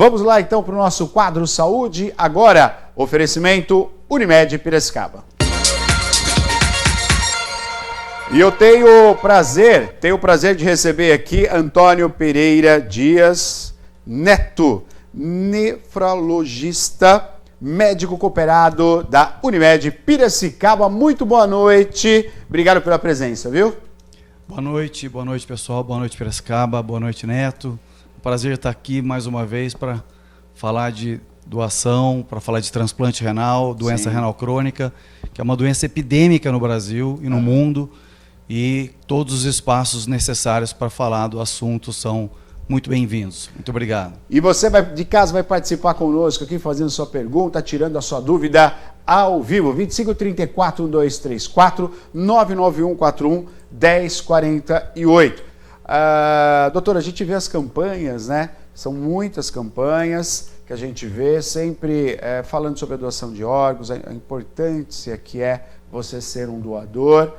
Vamos lá então para o nosso quadro Saúde. Agora, oferecimento Unimed Piracicaba. E eu tenho o prazer de receber aqui Antônio Pereira Dias Neto, nefrologista, médico cooperado da Unimed Piracicaba. Muito boa noite, obrigado pela presença, viu? Boa noite pessoal, boa noite Piracicaba, boa noite Neto. Prazer estar aqui mais uma vez para falar de doação, para falar de transplante renal, doença renal crônica, que é uma doença epidêmica no Brasil e no mundo, e todos os espaços necessários para falar do assunto são muito bem-vindos. Muito obrigado. E você de casa vai participar conosco aqui, fazendo sua pergunta, tirando a sua dúvida ao vivo. 2534-1234, 99141-1048. Doutora, a gente vê as campanhas, né? São muitas campanhas que a gente vê, sempre falando sobre a doação de órgãos, a importância que é você ser um doador.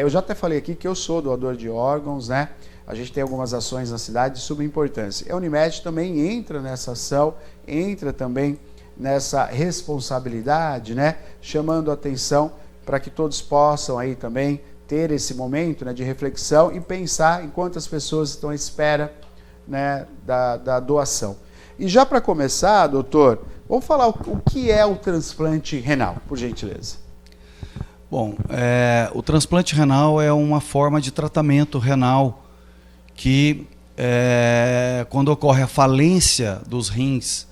Eu já até falei aqui que eu sou doador de órgãos, né? A gente tem algumas ações na cidade de suma importância. A Unimed também entra nessa ação, entra também nessa responsabilidade, né? Chamando a atenção para que todos possam aí também ter esse momento, né, de reflexão e pensar em quantas pessoas estão à espera, né, da doação. E já para começar, doutor, vamos falar o que é o transplante renal, por gentileza. Bom, o transplante renal é uma forma de tratamento renal que, quando ocorre a falência dos rins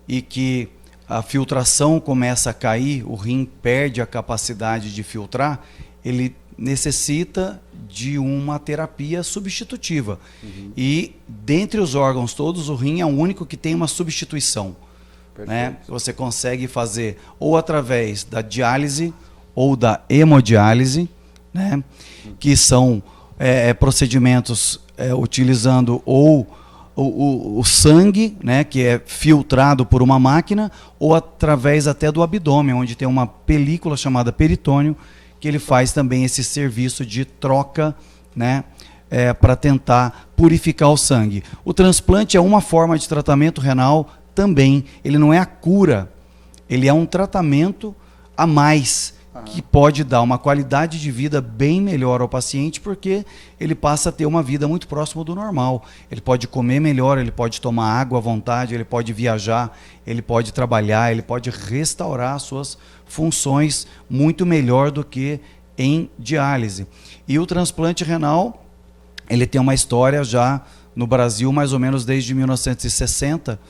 e que a filtração começa a cair, o rim perde a capacidade de filtrar, ele necessita de uma terapia substitutiva. E, dentre os órgãos todos, o rim é o único que tem uma substituição. Né? Você consegue fazer ou através da diálise ou da hemodiálise, né? Que são procedimentos utilizando ou o sangue, né, que é filtrado por uma máquina, ou através até do abdômen, onde tem uma película chamada peritônio, que ele faz também esse serviço de troca, né, para tentar purificar o sangue. O transplante é uma forma de tratamento renal também. Ele não é a cura, ele é um tratamento a mais, que pode dar uma qualidade de vida bem melhor ao paciente, porque ele passa a ter uma vida muito próxima do normal. Ele pode comer melhor, ele pode tomar água à vontade, ele pode viajar, ele pode trabalhar, ele pode restaurar suas funções muito melhor do que em diálise. E o transplante renal, ele tem uma história já no Brasil mais ou menos desde 1960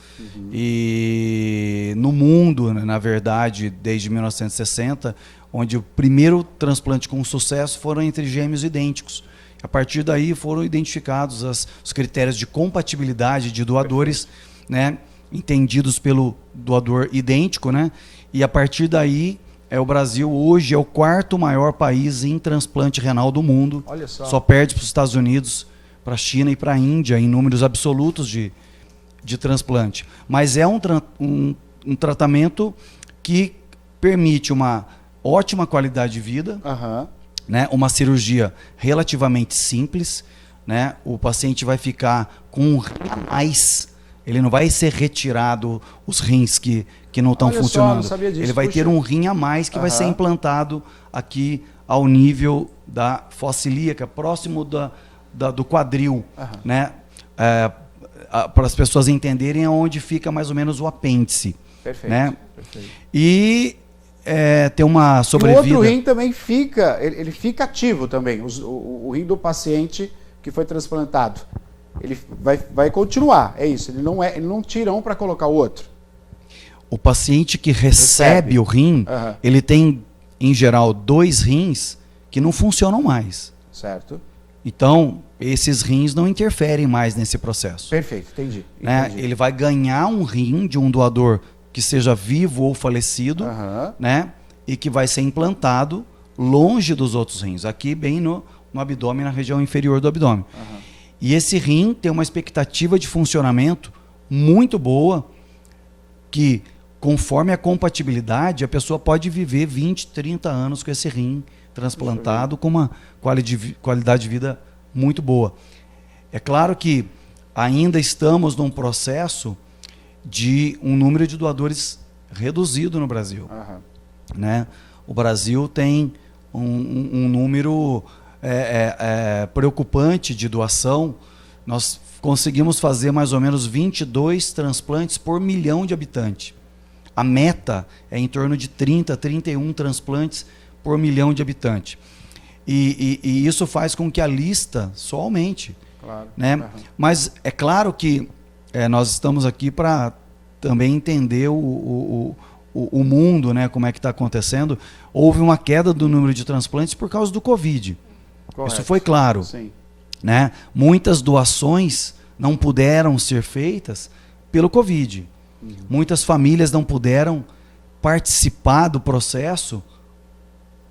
e no mundo, na verdade, desde 1960, onde o primeiro transplante com sucesso foram entre gêmeos idênticos. A partir daí foram identificados os critérios de compatibilidade de doadores, né, entendidos pelo doador idêntico, né? E a partir daí, o Brasil hoje é o quarto maior país em transplante renal do mundo. Olha só perde para os Estados Unidos, para a China e para a Índia em números absolutos de transplante. Mas é um tratamento que permite uma ótima qualidade de vida, né? Uma cirurgia relativamente simples, né? O paciente vai ficar com um rim a mais, ele não vai ser retirado os rins que não estão funcionando. Não sabia disso. Ele vai ter um rim a mais que vai ser implantado aqui ao nível da fossa ilíaca, próximo do quadril, né? Para as pessoas entenderem onde fica mais ou menos o apêndice. Perfeito. Né? Perfeito. E tem uma sobrevida. O outro rim também fica, ele fica ativo também, o rim do paciente que foi transplantado. Ele vai continuar, é isso, ele não tira um para colocar o outro. O paciente que recebe o rim, ele tem, em geral, 2 rins que não funcionam mais. Certo. Então, esses rins não interferem mais nesse processo. Perfeito, entendi. Né? Ele vai ganhar um rim de um doador que seja vivo ou falecido, né? E que vai ser implantado longe dos outros rins, aqui bem no abdômen, na região inferior do abdômen. E esse rim tem uma expectativa de funcionamento muito boa, que conforme a compatibilidade, a pessoa pode viver 20, 30 anos com esse rim transplantado, com uma qualidade de vida muito boa. É claro que ainda estamos num processo de um número de doadores reduzido no Brasil. Né? O Brasil tem um número preocupante de doação. Nós conseguimos fazer mais ou menos 22 transplantes por milhão de habitantes. A meta é em torno de 30, 31 transplantes por milhão de habitantes. E isso faz com que a lista só aumente. Claro. Né? Mas é claro que nós estamos aqui para também entender o mundo, né, como é que está acontecendo. Houve uma queda do número de transplantes por causa do Covid. Correto. Isso foi claro. Sim. Né? Muitas doações não puderam ser feitas pelo Covid. Muitas famílias não puderam participar do processo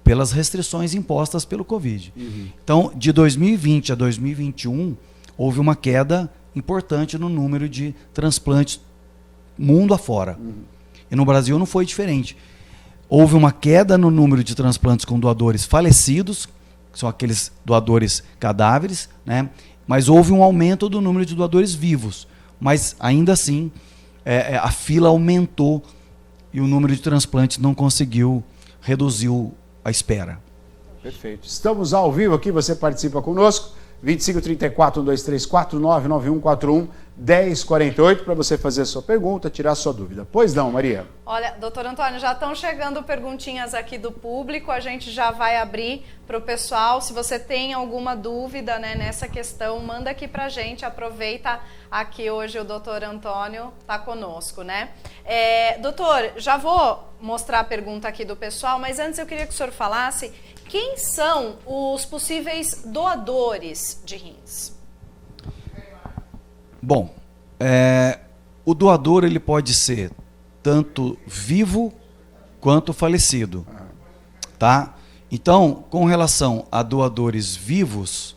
pelas restrições impostas pelo Covid. Então, de 2020 a 2021, houve uma queda importante no número de transplantes mundo afora. E no Brasil não foi diferente. Houve uma queda no número de transplantes com doadores falecidos, que são aqueles doadores cadáveres, né? Mas houve um aumento do número de doadores vivos. Mas, ainda assim, a fila aumentou e o número de transplantes não conseguiu reduzir a espera. Perfeito. Estamos ao vivo aqui, você participa conosco. 2534-1234-99141-1048 para você fazer a sua pergunta, tirar a sua dúvida. Pois não, Maria? Olha, doutor Antônio, já estão chegando perguntinhas aqui do público, a gente já vai abrir para o pessoal. Se você tem alguma dúvida, né, nessa questão, manda aqui para a gente, aproveita aqui hoje o doutor Antônio está conosco, né? Doutor, já vou mostrar a pergunta aqui do pessoal, mas antes eu queria que o senhor falasse quem são os possíveis doadores de rins? Bom, o doador ele pode ser tanto vivo quanto falecido, tá? Então, com relação a doadores vivos,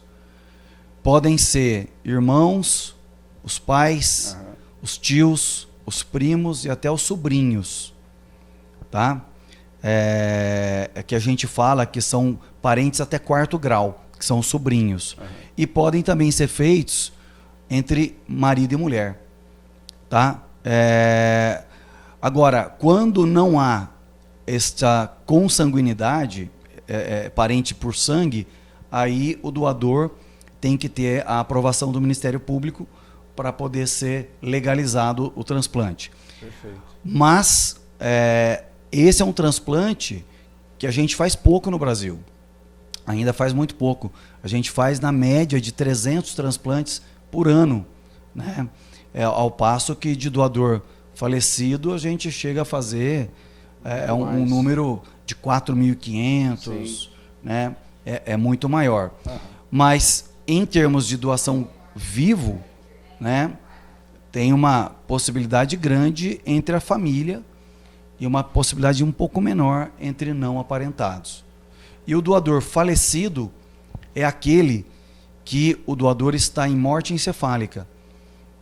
podem ser irmãos, os pais, os tios, os primos e até os sobrinhos, tá? Que a gente fala que são parentes até 4º grau, que são os sobrinhos. E podem também ser feitos entre marido e mulher. Tá? Agora, quando não há esta consanguinidade, parente por sangue, aí o doador tem que ter a aprovação do Ministério Público para poder ser legalizado o transplante. Perfeito. Mas esse é um transplante que a gente faz pouco no Brasil. Ainda faz muito pouco. A gente faz na média de 300 transplantes por ano, né? Ao passo que de doador falecido a gente chega a fazer um número de 4.500, né? É muito maior. Mas em termos de doação vivo, né, tem uma possibilidade grande entre a família e uma possibilidade um pouco menor entre não aparentados. E o doador falecido é aquele que o doador está em morte encefálica.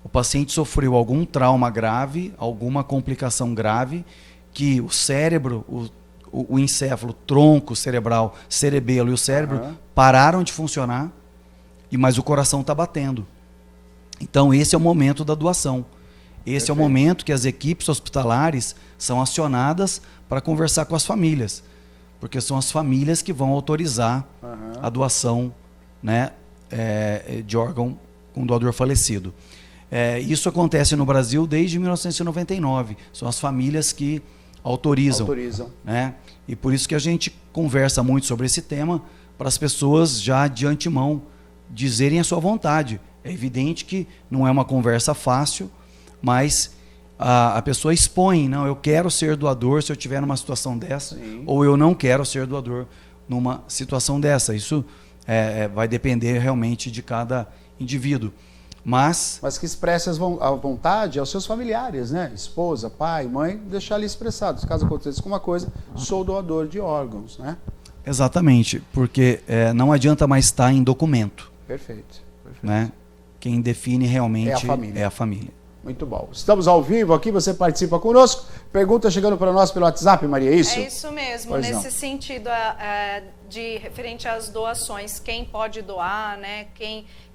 O paciente sofreu algum trauma grave, alguma complicação grave, que o cérebro, o encéfalo, tronco cerebral, cerebelo e o cérebro pararam de funcionar, mas o coração está batendo. Então esse é o momento da doação. Esse é o momento que as equipes hospitalares são acionadas para conversar com as famílias, porque são as famílias que vão autorizar a doação, né, de órgão com doador falecido. Isso acontece no Brasil desde 1999. São as famílias que autorizam. Né? E por isso que a gente conversa muito sobre esse tema, para as pessoas já de antemão dizerem a sua vontade. É evidente que não é uma conversa fácil, mas a pessoa expõe, não, eu quero ser doador se eu estiver numa situação dessa, ou eu não quero ser doador numa situação dessa. Isso vai depender realmente de cada indivíduo. Mas que expresse a vontade aos seus familiares, né? Esposa, pai, mãe, deixar ali expressado. Caso aconteça alguma coisa, sou doador de órgãos, né? Exatamente, porque não adianta mais estar em documento. Perfeito. Né? Quem define realmente é a família. Muito bom. Estamos ao vivo aqui, você participa conosco. Pergunta chegando para nós pelo WhatsApp, Maria, é isso? É isso mesmo, pois nesse sentido de referente às doações, quem pode doar, né?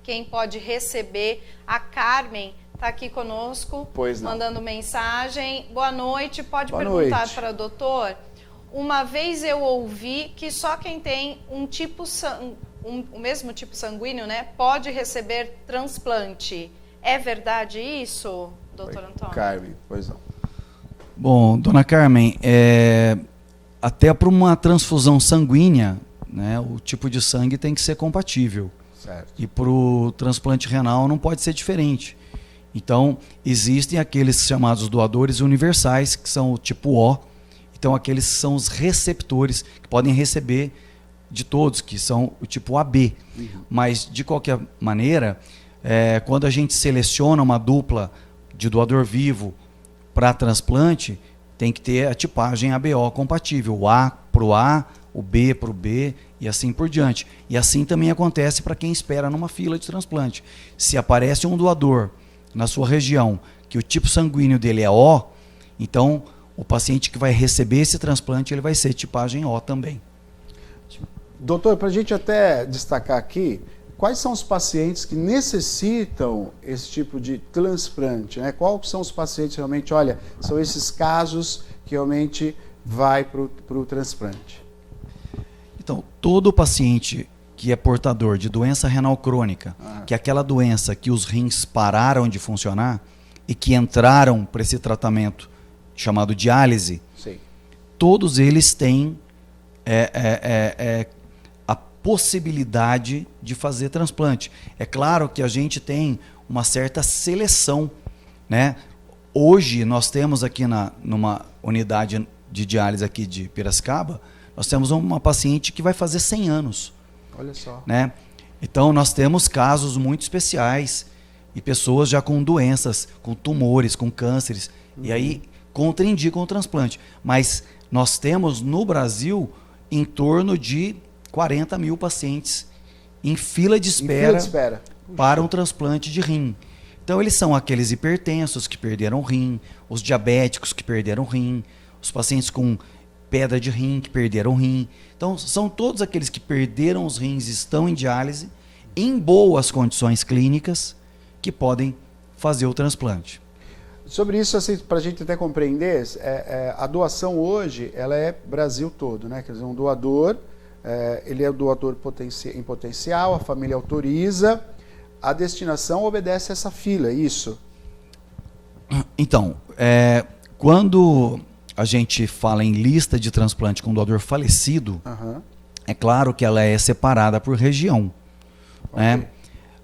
Quem pode receber. A Carmen está aqui conosco, Pois não. mandando mensagem. Boa noite, pode Boa perguntar noite. para o doutor. Uma vez eu ouvi que só quem tem o mesmo tipo sanguíneo, né, pode receber transplante. É verdade isso, doutor Antônio? Carmen, pois não. Bom, dona Carmen, até para uma transfusão sanguínea, né, o tipo de sangue tem que ser compatível. Certo. E para o transplante renal não pode ser diferente. Então, existem aqueles chamados doadores universais, que são o tipo O. Então, aqueles são os receptores que podem receber de todos, que são o tipo AB. Uhum. Mas, de qualquer maneira, quando a gente seleciona uma dupla de doador vivo para transplante, tem que ter a tipagem ABO compatível. O A para o A, o B para o B e assim por diante. E assim também acontece para quem espera numa fila de transplante. Se aparece um doador na sua região que o tipo sanguíneo dele é O, então o paciente que vai receber esse transplante ele vai ser tipagem O também. Doutor, para a gente até destacar aqui, quais são os pacientes que necessitam esse tipo de transplante, né? Quais são os pacientes realmente, olha, são esses casos que realmente vai para o transplante? Então, todo paciente que é portador de doença renal crônica, que é aquela doença que os rins pararam de funcionar e que entraram para esse tratamento chamado diálise, Sim. todos eles têm a possibilidade de fazer transplante. É claro que a gente tem uma certa seleção, né? Hoje nós temos aqui numa unidade de diálise aqui de Piracicaba, nós temos uma paciente que vai fazer 100 anos. Olha só. Né? Então nós temos casos muito especiais e pessoas já com doenças, com tumores, com cânceres, e aí contraindicam o transplante. Mas nós temos no Brasil em torno de 40 mil pacientes em fila de espera, para um transplante de rim. Então eles são aqueles hipertensos que perderam o rim, os diabéticos que perderam o rim, os pacientes com pedra de rim que perderam o rim. Então são todos aqueles que perderam os rins e estão em diálise, em boas condições clínicas, que podem fazer o transplante. Sobre isso, assim, para a gente até compreender, a doação hoje ela é Brasil todo, né? Quer dizer, um doador, ele é o doador em potencial, a família autoriza, a destinação obedece a essa fila, é isso? Então, quando a gente fala em lista de transplante com doador falecido, é claro que ela é separada por região. Né?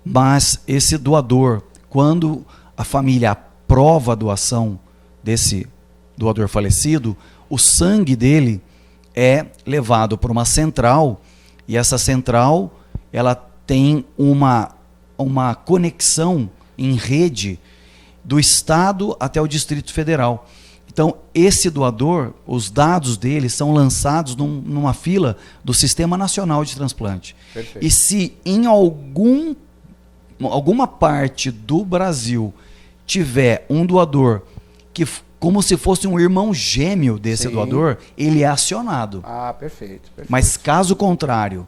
Mas esse doador, quando a família aprova a doação desse doador falecido, o sangue dele é levado para uma central, e essa central ela tem uma conexão em rede do estado até o Distrito Federal. Então, esse doador, os dados dele são lançados numa fila do Sistema Nacional de Transplante. Perfeito. E se em alguma parte do Brasil tiver um doador que, como se fosse um irmão gêmeo desse Sim. doador, ele é acionado. Ah, perfeito. Mas caso contrário,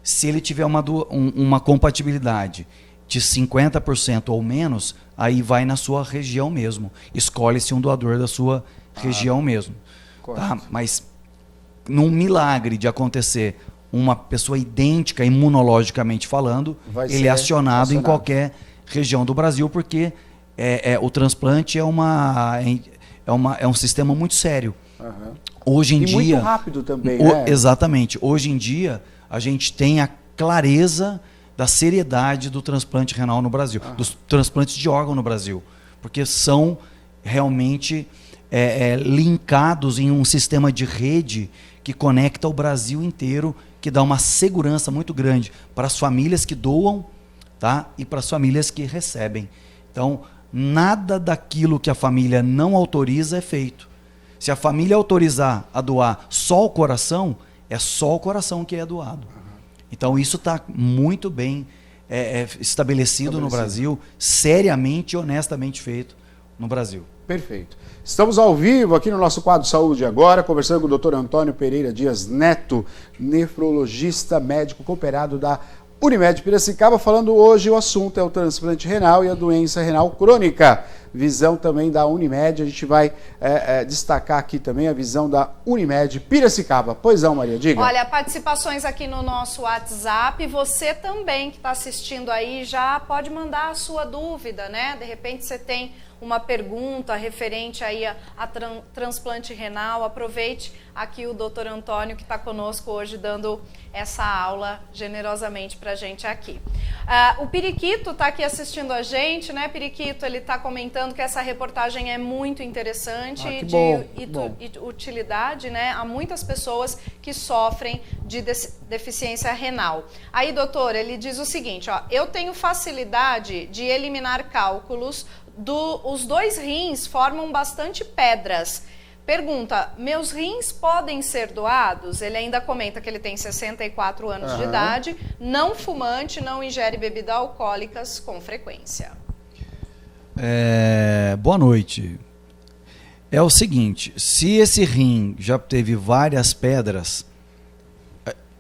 se ele tiver uma compatibilidade de 50% ou menos, aí vai na sua região mesmo. Escolhe-se um doador da sua região mesmo. Tá? Mas num milagre de acontecer uma pessoa idêntica imunologicamente falando, ele é acionado em qualquer região do Brasil, porque o transplante é um sistema muito sério. Hoje em dia, muito rápido também, né? Exatamente. Hoje em dia, a gente tem a clareza da seriedade do transplante renal no Brasil, dos transplantes de órgão no Brasil, porque são realmente linkados em um sistema de rede que conecta o Brasil inteiro, que dá uma segurança muito grande para as famílias que doam, tá? E para as famílias que recebem. Então, nada daquilo que a família não autoriza é feito. Se a família autorizar a doar só o coração, é só o coração que é doado. Então isso está muito bem estabelecido no Brasil, seriamente e honestamente feito no Brasil. Perfeito. Estamos ao vivo aqui no nosso quadro Saúde Agora, conversando com o Dr. Antônio Pereira Dias Neto, nefrologista médico cooperado da Unimed Piracicaba, falando hoje, o assunto é o transplante renal e a doença renal crônica. Visão também da Unimed, a gente vai destacar aqui também a visão da Unimed Piracicaba. Pois não, Maria, diga. Olha, participações aqui no nosso WhatsApp, você também que está assistindo aí já pode mandar a sua dúvida, né? De repente você tem uma pergunta referente aí a transplante renal, aproveite aqui o doutor Antônio que está conosco hoje dando essa aula generosamente para a gente aqui. O Periquito está aqui assistindo a gente, né, Periquito? Ele está comentando que essa reportagem é muito interessante e de utilidade, né? Há muitas pessoas que sofrem de deficiência renal. Aí, doutor, ele diz o seguinte, ó, eu tenho facilidade de eliminar cálculos, os 2 rins formam bastante pedras. Pergunta, meus rins podem ser doados? Ele ainda comenta que ele tem 64 anos de idade, não fumante, não ingere bebidas alcoólicas com frequência. Boa noite. É o seguinte, se esse rim já teve várias pedras,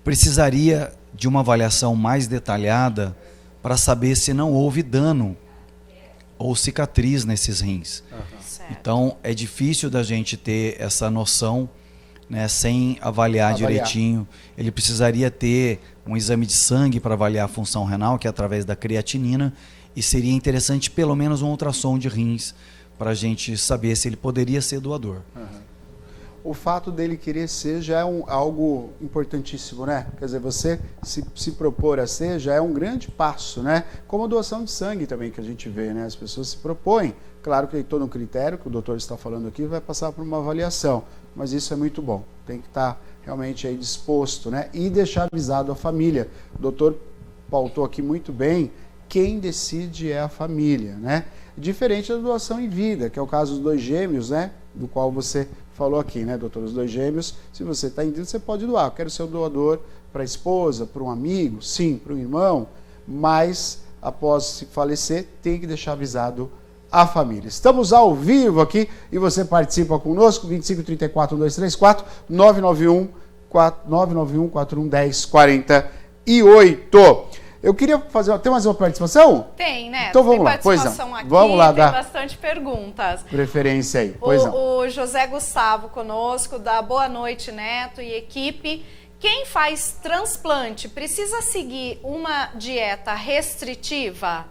precisaria de uma avaliação mais detalhada para saber se não houve dano ou cicatriz nesses rins. Então, é difícil da gente ter essa noção, né, sem avaliar direitinho. Ele precisaria ter um exame de sangue para avaliar a função renal, que é através da creatinina, e seria interessante pelo menos um ultrassom de rins para a gente saber se ele poderia ser doador. O fato dele querer ser já é algo importantíssimo, né? Quer dizer, você se propor a ser já é um grande passo, né? Como a doação de sangue também que a gente vê, né? As pessoas se propõem. Claro que todo um critério que o doutor está falando aqui vai passar por uma avaliação, mas isso é muito bom. Tem que estar realmente aí disposto, né? E deixar avisado a família. O doutor pautou aqui muito bem, quem decide é a família, né? Diferente da doação em vida, que é o caso dos 2 gêmeos, né? Do qual você falou aqui, né, doutor? Os 2 gêmeos, se você está em vida, você pode doar. Eu quero ser o doador para a esposa, para um amigo, sim, para um irmão, mas após se falecer, tem que deixar avisado a família. Estamos ao vivo aqui e você participa conosco, 2534-1234, 991-411048. Eu queria fazer... Tem mais uma participação? Tem, né? Então vamos lá. Pois não. Aqui, vamos lá, tem bastante perguntas. Preferência aí. Pois não. O José Gustavo conosco, dá boa noite, Neto e equipe. Quem faz transplante precisa seguir uma dieta restritiva?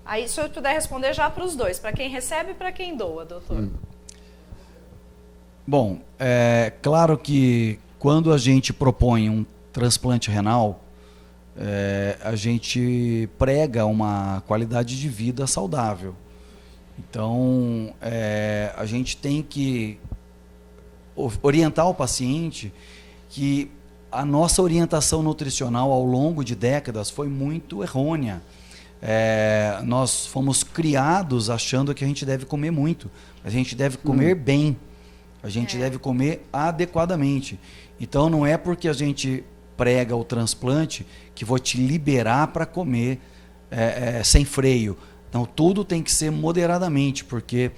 Aí, se eu puder responder já para os dois, para quem recebe e para quem doa, doutor. Bom, é claro que quando a gente propõe um transplante renal, a gente prega uma qualidade de vida saudável. Então, a gente tem que orientar o paciente que a nossa orientação nutricional ao longo de décadas foi muito errônea. Nós fomos criados achando que a gente deve comer muito, a gente deve comer bem, a gente deve comer adequadamente. Então, não é porque a gente prega o transplante que vou te liberar para comer sem freio. Então, tudo tem que ser moderadamente, porque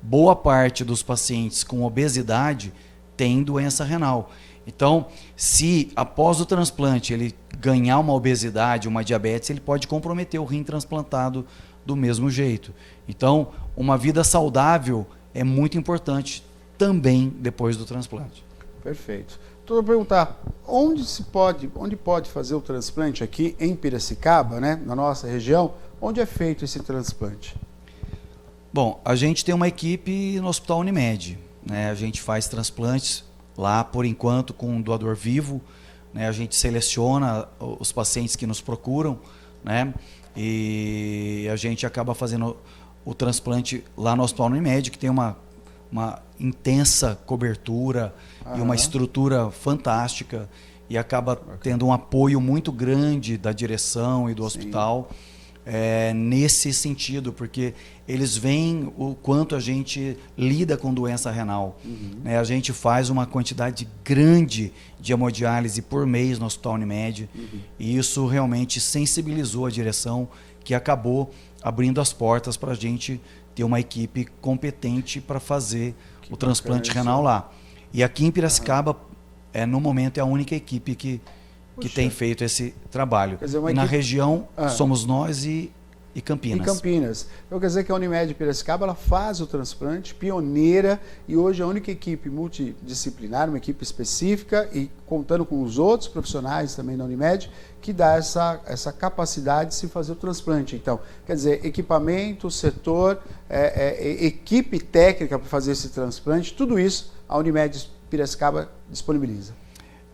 boa parte dos pacientes com obesidade tem doença renal. Então, se após o transplante ele ganhar uma obesidade, uma diabetes, ele pode comprometer o rim transplantado do mesmo jeito. Então, uma vida saudável é muito importante também depois do transplante. Perfeito. Então, eu vou perguntar, onde pode fazer o transplante aqui em Piracicaba, né, na nossa região? Onde é feito esse transplante? Bom, a gente tem uma equipe no Hospital Unimed, né? A gente faz transplantes lá, por enquanto, com um doador vivo, né? A gente seleciona os pacientes que nos procuram, né? E a gente acaba fazendo o transplante lá no Hospital Unimed, que tem uma intensa cobertura e uma estrutura fantástica, e acaba tendo um apoio muito grande da direção e do hospital nesse sentido, porque eles veem o quanto a gente lida com doença renal. Né? A gente faz uma quantidade grande de hemodiálise por mês no Hospital Unimed, e isso realmente sensibilizou a direção, que acabou abrindo as portas para a gente ter uma equipe competente para fazer o transplante renal lá. E aqui em Piracicaba, no momento, é a única equipe que que tem feito esse trabalho. Quer dizer, e na região somos nós e Campinas. E Campinas. Então quer dizer que a Unimed Piracicaba ela faz o transplante, pioneira, e hoje é a única equipe multidisciplinar, uma equipe específica e contando com os outros profissionais também da Unimed, que dá essa capacidade de se fazer o transplante. Então, quer dizer, equipamento, setor, equipe técnica para fazer esse transplante, tudo isso a Unimed Piracicaba disponibiliza.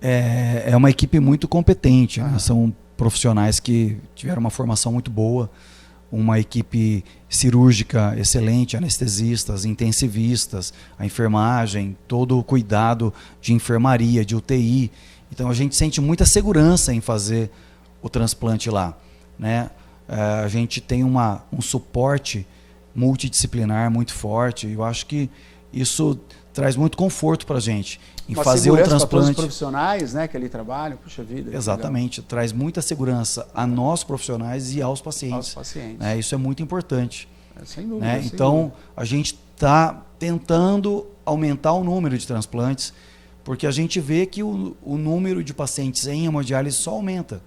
É uma equipe muito competente, né? São profissionais que tiveram uma formação muito boa, uma equipe cirúrgica excelente, anestesistas, intensivistas, a enfermagem, todo o cuidado de enfermaria, de UTI. Então a gente sente muita segurança em fazer o transplante lá, né? A gente tem um suporte multidisciplinar muito forte. Eu acho que isso traz muito conforto para a gente em fazer o transplante. Para todos os profissionais, né, que ali trabalham, puxa vida. Exatamente, traz muita segurança a nós profissionais e aos pacientes. Aos pacientes. Né? Isso é muito importante. Sem dúvida. Né? Sem então, dúvida. A gente está tentando aumentar o número de transplantes, porque a gente vê que o número de pacientes em hemodiálise só aumenta.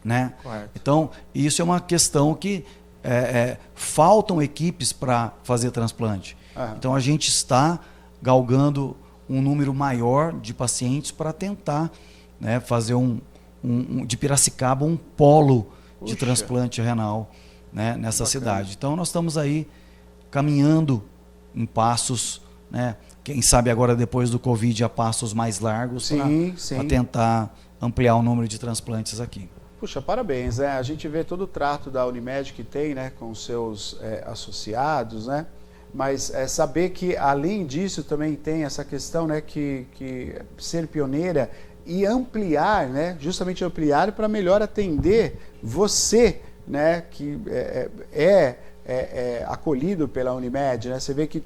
Né? Correto. Então, isso é uma questão que faltam equipes para fazer transplante. Então, a gente está galgando um número maior de pacientes para tentar, né, fazer de Piracicaba um polo de transplante renal, né, nessa cidade. Então nós estamos aí caminhando em passos, né, quem sabe agora depois do Covid a passos mais largos para tentar ampliar o número de transplantes aqui. Puxa, parabéns, né? A gente vê todo o trato da Unimed que tem, né, com os seus associados, né? Mas saber que, além disso, também tem essa questão, né, que ser pioneira e ampliar, né, justamente ampliar para melhor atender você, né, que é acolhido pela Unimed. Né? Você vê que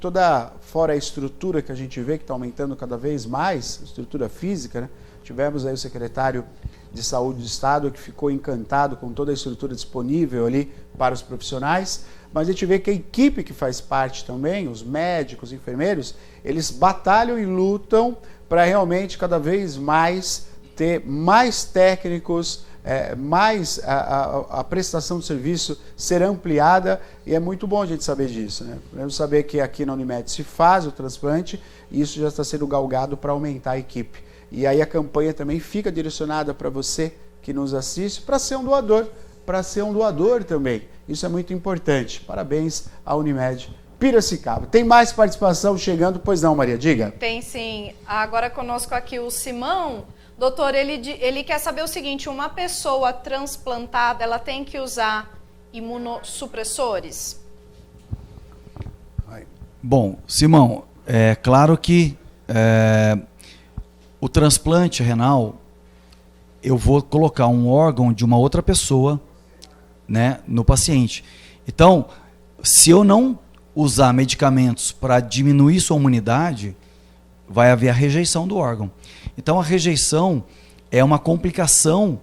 fora a estrutura que a gente vê que está aumentando cada vez mais, estrutura física, né? Tivemos aí o secretário de Saúde do Estado que ficou encantado com toda a estrutura disponível ali para os profissionais. Mas a gente vê que a equipe que faz parte também, os médicos, enfermeiros, eles batalham e lutam para realmente cada vez mais ter mais técnicos, mais a prestação de serviço ser ampliada, e é muito bom a gente saber disso. Né? Podemos saber que aqui na Unimed se faz o transplante e isso já está sendo galgado para aumentar a equipe. E aí a campanha também fica direcionada para você que nos assiste, para ser um doador também. Isso é muito importante. Parabéns à Unimed Piracicaba. Tem mais participação chegando? Pois não, Maria, diga. Tem sim. Agora conosco aqui o Simão. Doutor, ele quer saber o seguinte, uma pessoa transplantada, ela tem que usar imunossupressores? Bom, Simão, é claro que o transplante renal, eu vou colocar um órgão de uma outra pessoa, né, no paciente. Então, se eu não usar medicamentos para diminuir sua imunidade, vai haver a rejeição do órgão. Então, a rejeição é uma complicação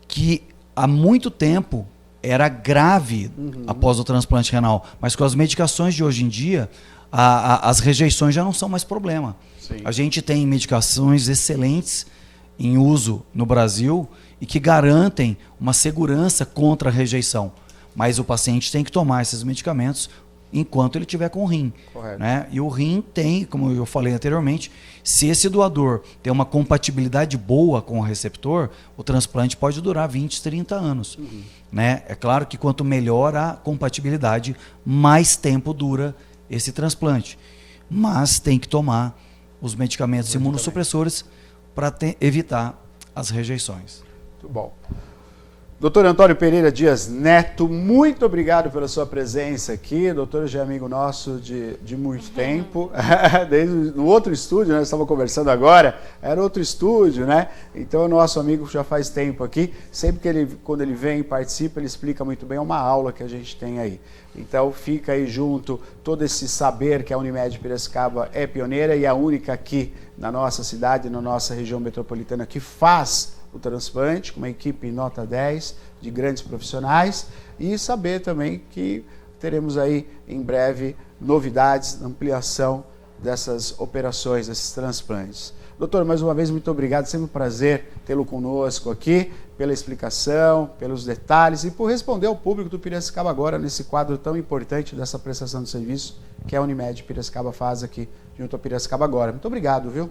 que há muito tempo era grave após o transplante renal, mas com as medicações de hoje em dia, as rejeições já não são mais problema. Sim. A gente tem medicações excelentes em uso no Brasil e que garantem uma segurança contra a rejeição. Mas o paciente tem que tomar esses medicamentos enquanto ele tiver com o rim. Correto. Né? E o rim tem, como eu falei anteriormente, se esse doador tem uma compatibilidade boa com o receptor, o transplante pode durar 20, 30 anos. Né? É claro que quanto melhor a compatibilidade, mais tempo dura esse transplante. Mas tem que tomar os medicamentos imunossupressores para evitar as rejeições. Muito bom. Doutor Antônio Pereira Dias Neto, muito obrigado pela sua presença aqui. Doutor já é amigo nosso de muito tempo, desde no outro estúdio, né? Nós estávamos conversando agora, era outro estúdio, né? Então é nosso amigo já faz tempo aqui. Sempre que quando ele vem e participa, ele explica muito bem, é uma aula que a gente tem aí. Então fica aí junto todo esse saber que a Unimed Piracicaba é pioneira e a única aqui na nossa cidade, na nossa região metropolitana que faz o transplante, com uma equipe nota 10 de grandes profissionais, e saber também que teremos aí em breve novidades, ampliação dessas operações, desses transplantes. Doutor, mais uma vez, muito obrigado. Sempre um prazer tê-lo conosco aqui, pela explicação, pelos detalhes e por responder ao público do Piracicaba Agora nesse quadro tão importante dessa prestação de serviço que a Unimed Piracicaba faz aqui junto ao Piracicaba Agora. Muito obrigado, viu?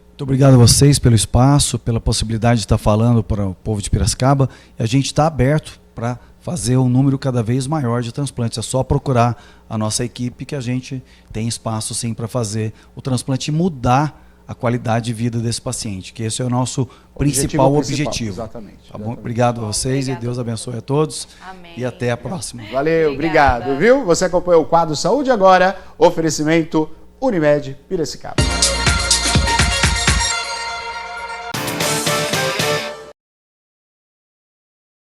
Muito obrigado a vocês pelo espaço, pela possibilidade de estar falando para o povo de Piracicaba. E a gente está aberto para fazer um número cada vez maior de transplantes. É só procurar a nossa equipe que a gente tem espaço sim para fazer o transplante e mudar a qualidade de vida desse paciente, que esse é o nosso principal objetivo. Exatamente. Tá bom? Obrigado a vocês e Deus abençoe a todos. Amém. E até a próxima. Valeu, obrigado, viu? Você acompanhou o quadro Saúde Agora, oferecimento Unimed Piracicaba.